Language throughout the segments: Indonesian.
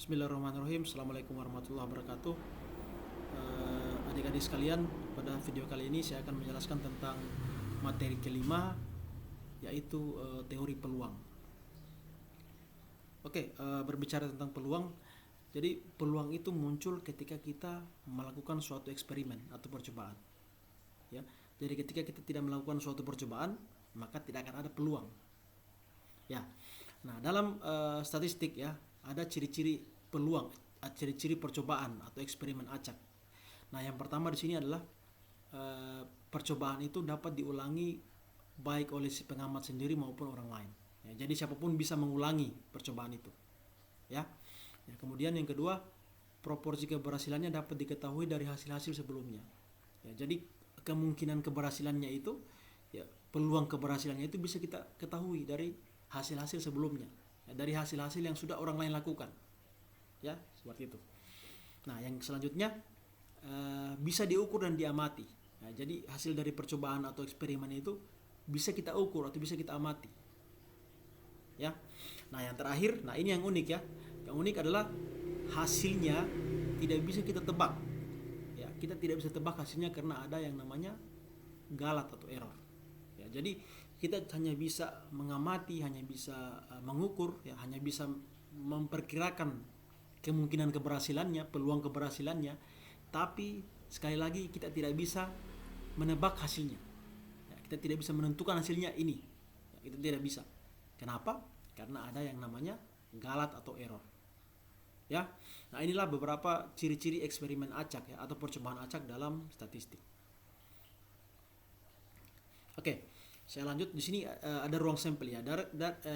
Bismillahirrahmanirrahim. Assalamualaikum warahmatullahi wabarakatuh. Adik-adik sekalian, pada video kali ini saya akan menjelaskan tentang materi kelima, yaitu teori peluang. Berbicara tentang peluang. Jadi peluang itu muncul ketika kita melakukan suatu eksperimen atau percobaan. Ya, jadi ketika kita tidak melakukan suatu percobaan, maka tidak akan ada peluang. Ya, nah dalam statistik ya, ada ciri-ciri peluang, ciri-ciri percobaan atau eksperimen acak. Nah, yang pertama di sini adalah percobaan itu dapat diulangi baik oleh si pengamat sendiri maupun orang lain. Ya, jadi siapapun bisa mengulangi percobaan itu. Ya. Kemudian yang kedua, proporsi keberhasilannya dapat diketahui dari hasil-hasil sebelumnya. Ya, jadi kemungkinan keberhasilannya itu, ya, peluang keberhasilannya itu bisa kita ketahui dari hasil-hasil sebelumnya. Ya, dari hasil-hasil yang sudah orang lain lakukan, ya, seperti itu. Nah, yang selanjutnya bisa diukur dan diamati. Nah, jadi hasil dari percobaan atau eksperimen itu bisa kita ukur atau bisa kita amati, ya. Nah, yang terakhir, nah ini yang unik ya. Yang unik adalah hasilnya tidak bisa kita tebak. Ya, kita tidak bisa tebak hasilnya karena ada yang namanya galat atau error. Ya, jadi kita hanya bisa mengamati, hanya bisa mengukur, ya, hanya bisa memperkirakan kemungkinan keberhasilannya, peluang keberhasilannya, tapi sekali lagi kita tidak bisa menebak hasilnya. Ya, kita tidak bisa menentukan hasilnya ini. Ya, itu tidak bisa. Kenapa? Karena ada yang namanya galat atau error. Ya. Nah, inilah beberapa ciri-ciri eksperimen acak ya, atau percobaan acak dalam statistik. Oke. Saya lanjut di sini ada ruang sampel ya.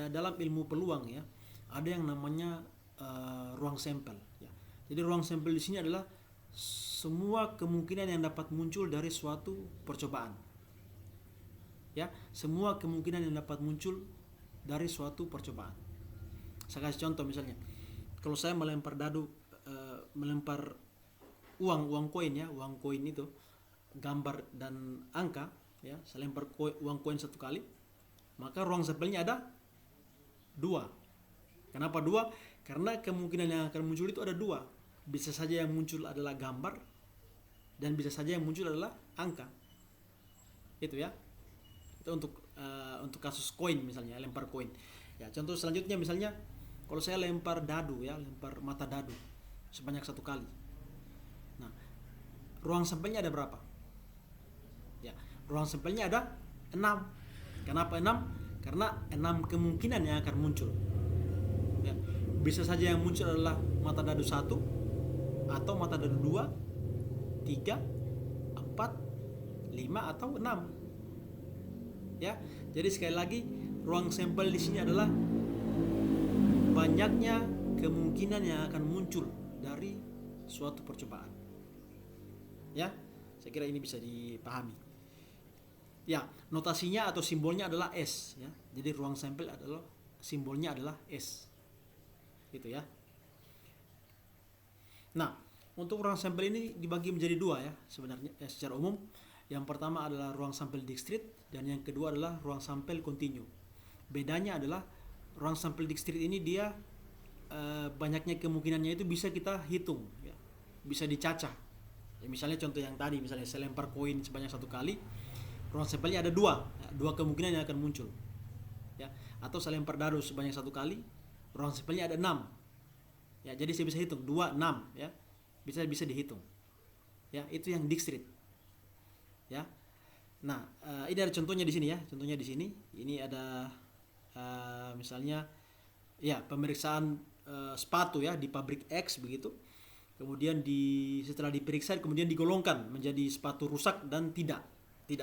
Dalam ilmu peluang ya, ada yang namanya ruang sampel ya. Jadi ruang sampel di sini adalah semua kemungkinan yang dapat muncul dari suatu percobaan. Ya, semua kemungkinan yang dapat muncul dari suatu percobaan. Saya kasih contoh misalnya. Kalau saya melempar dadu, melempar uang koin ya, uang koin itu gambar dan angka ya, saya lempar uang koin satu kali, maka ruang sampelnya ada 2. Kenapa 2? Karena kemungkinan yang akan muncul itu ada 2. Bisa saja yang muncul adalah gambar dan bisa saja yang muncul adalah angka. Itu ya. Itu untuk kasus koin misalnya, lempar koin. Ya, contoh selanjutnya misalnya kalau saya lempar dadu ya, lempar mata dadu sebanyak 1 kali. Nah, ruang sampelnya ada berapa? Ya, ruang sampelnya ada 6. Kenapa 6? Karena 6 kemungkinan yang akan muncul. Ya, bisa saja yang muncul adalah mata dadu 1 atau mata dadu 2, 3, 4, 5 atau 6. Ya, jadi sekali lagi ruang sampel di sini adalah banyaknya kemungkinan yang akan muncul dari suatu percobaan. Ya, saya kira ini bisa dipahami. Ya, notasinya atau simbolnya adalah S ya. Jadi ruang sampel adalah simbolnya adalah S. Gitu ya. Nah, untuk ruang sampel ini dibagi menjadi 2 ya sebenarnya secara umum. Yang pertama adalah ruang sampel discrete dan yang kedua adalah ruang sampel kontinu. Bedanya adalah ruang sampel discrete ini dia banyaknya kemungkinannya itu bisa kita hitung ya. Bisa dicacah. Ya, misalnya contoh yang tadi, misalnya saya lempar koin sebanyak 1 kali, ruang sampelnya ada 2, ya, 2 kemungkinan yang akan muncul. Ya, atau saya lempar dadu sebanyak 1 kali, ruang sampelnya ada 6. Ya, jadi saya bisa hitung 2, 6 ya. Bisa dihitung. Ya, itu yang discrete. Ya. Nah, ini ada contohnya di sini ya. Contohnya di sini. Ini ada misalnya ya pemeriksaan sepatu ya di pabrik X begitu. Kemudian setelah diperiksa kemudian digolongkan menjadi sepatu rusak dan tidak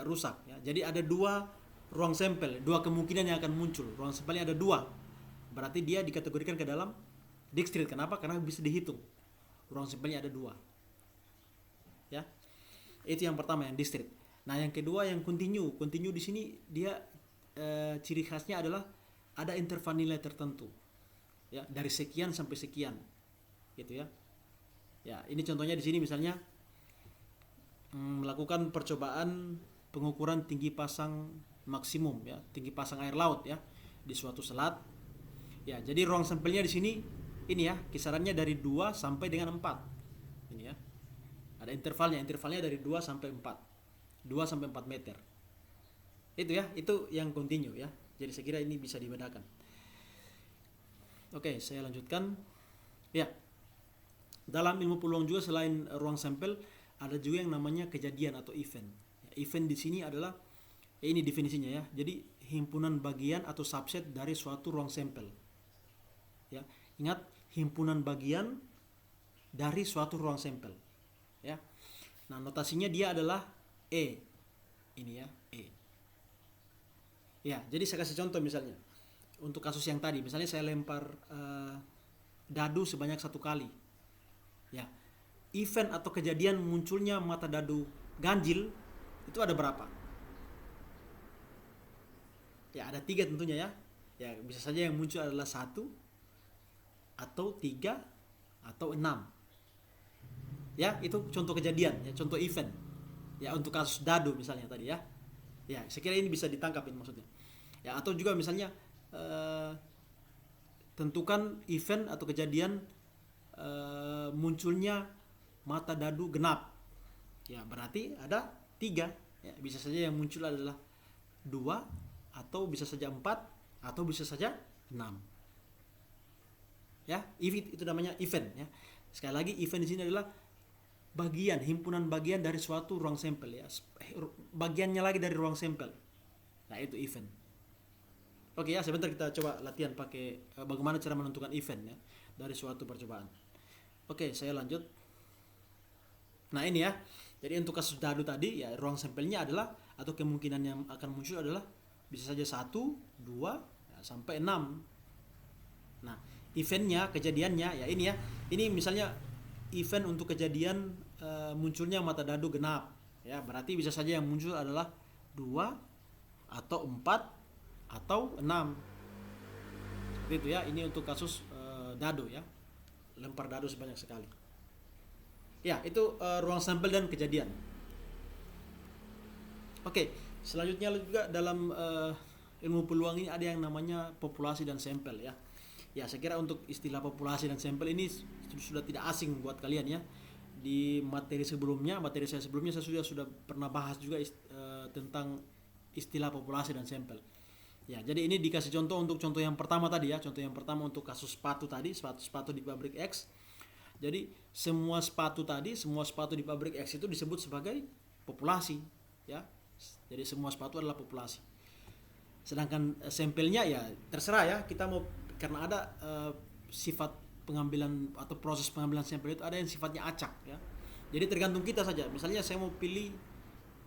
rusak ya. Jadi ada 2 ruang sampel, 2 kemungkinan yang akan muncul. Ruang sampelnya ada 2. Berarti dia dikategorikan ke dalam discrete. Kenapa? Karena bisa dihitung. Ruang sampelnya ada 2. Ya. Itu yang pertama, yang discrete. Nah, yang kedua yang kontinu. Kontinu di sini dia ciri khasnya adalah ada interval nilai tertentu. Ya, dari sekian sampai sekian. Gitu ya. Ya, ini contohnya di sini misalnya melakukan percobaan pengukuran tinggi pasang maksimum ya, tinggi pasang air laut ya di suatu selat. Ya, jadi ruang sampelnya di sini ini ya, kisarannya dari 2 sampai dengan 4. Ini ya. Ada intervalnya dari 2 sampai 4. 2 sampai 4 meter. Itu ya, itu yang kontinu ya. Jadi saya kira ini bisa dibedakan. Oke, saya lanjutkan. Ya. Dalam ilmu peluang juga selain ruang sampel ada juga yang namanya kejadian atau event. Event di sini adalah ini definisinya ya. Jadi himpunan bagian atau subset dari suatu ruang sampel. Ya, ingat himpunan bagian dari suatu ruang sampel. Ya. Nah, notasinya dia adalah E. Ini ya, E. Ya, jadi saya kasih contoh misalnya. Untuk kasus yang tadi, misalnya saya lempar dadu sebanyak 1 kali. Ya, event atau kejadian munculnya mata dadu ganjil itu ada berapa? Ya, ada 3 tentunya ya. Ya, bisa saja yang muncul adalah 1 atau 3 atau 6. Ya, itu contoh kejadian, ya, contoh event. Ya, untuk kasus dadu misalnya tadi ya. Ya, saya kira ini bisa ditangkap ini maksudnya. Ya, atau juga misalnya tentukan event atau kejadian munculnya mata dadu genap. Ya, berarti ada 3. Ya, bisa saja yang muncul adalah 2 atau bisa saja 4 atau bisa saja 6. Ya, itu namanya event ya. Sekali lagi event di sini adalah bagian, himpunan bagian dari suatu ruang sampel ya. Bagiannya lagi dari ruang sampel. Nah, itu event. Oke ya, sebentar kita coba latihan pakai bagaimana cara menentukan event ya dari suatu percobaan. Oke, saya lanjut. Nah, ini ya. Jadi untuk kasus dadu tadi ya ruang sampelnya adalah atau kemungkinan yang akan muncul adalah bisa saja 1, 2 ya, sampai 6. Nah, eventnya, kejadiannya ya ini ya. Ini misalnya event untuk kejadian munculnya mata dadu genap. Ya, berarti bisa saja yang muncul adalah 2 atau 4 atau 6. Seperti itu ya. Ini untuk kasus dadu ya. Lempar dadu sebanyak sekali. Ya, itu ruang sampel dan kejadian. Oke, selanjutnya juga dalam ilmu peluang ini ada yang namanya populasi dan sampel ya. Ya, saya kira untuk istilah populasi dan sampel ini sudah tidak asing buat kalian ya. Di materi saya sebelumnya saya sudah pernah bahas juga tentang istilah populasi dan sampel. Ya, jadi ini dikasih contoh untuk contoh yang pertama tadi ya. Contoh yang pertama untuk kasus sepatu tadi, sepatu di pabrik X. Jadi semua sepatu di pabrik X itu disebut sebagai populasi ya. Jadi semua sepatu adalah populasi. Sedangkan sampelnya ya terserah ya, kita mau karena ada sifat pengambilan atau proses pengambilan sampel itu ada yang sifatnya acak ya. Jadi tergantung kita saja. Misalnya saya mau pilih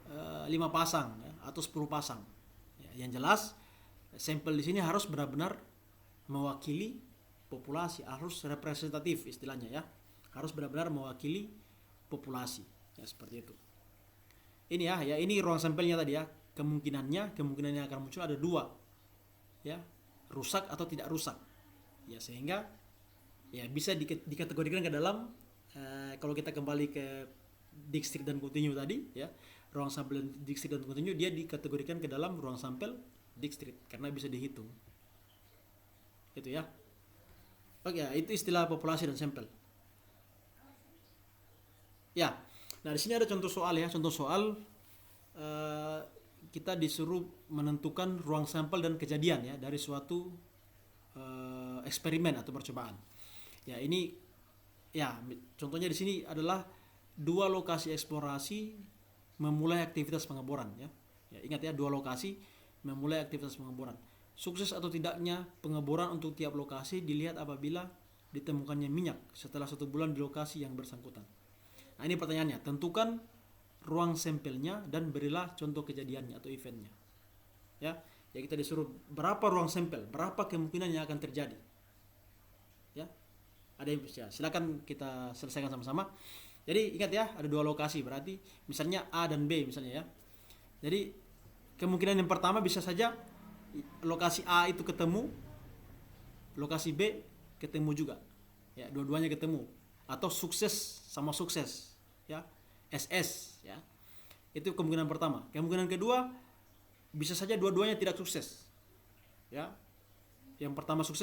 5 pasang ya, atau 10 pasang. Ya, yang jelas sampel di sini harus benar-benar mewakili populasi, harus representatif istilahnya ya. Harus benar-benar mewakili populasi. Ya, seperti itu. Ini ya ini ruang sampelnya tadi ya. Kemungkinan yang akan muncul ada 2. Ya, rusak atau tidak rusak. Ya, sehingga ya bisa dikategorikan ke dalam kalau kita kembali ke distrik dan kontinu tadi ya, ruang sampel dan distrik dan kontinu dia dikategorikan ke dalam ruang sampel distrik karena bisa dihitung. Itu ya. Oke, itu istilah populasi dan sampel. Ya. Nah, di sini ada contoh soal ya, kita disuruh menentukan ruang sampel dan kejadian ya dari suatu eksperimen atau percobaan. Ya, ini ya contohnya di sini adalah 2 lokasi eksplorasi memulai aktivitas pengeboran ya. Ya, ingat ya, 2 lokasi memulai aktivitas pengeboran. Sukses atau tidaknya pengeboran untuk tiap lokasi dilihat apabila ditemukannya minyak setelah 1 bulan di lokasi yang bersangkutan. Nah, ini pertanyaannya, tentukan ruang sampelnya dan berilah contoh kejadiannya atau eventnya. Ya, kita disuruh berapa ruang sampel, berapa kemungkinan yang akan terjadi. Ya, ada yang ya, silakan kita selesaikan sama-sama. Jadi ingat ya, ada 2 lokasi, berarti misalnya A dan B misalnya ya. Jadi kemungkinan yang pertama bisa saja lokasi A itu ketemu, lokasi B ketemu juga. Ya, dua-duanya ketemu atau sukses sama sukses ya. SS ya. Itu kemungkinan pertama. Kemungkinan kedua bisa saja dua-duanya tidak sukses. Ya. Yang pertama sukses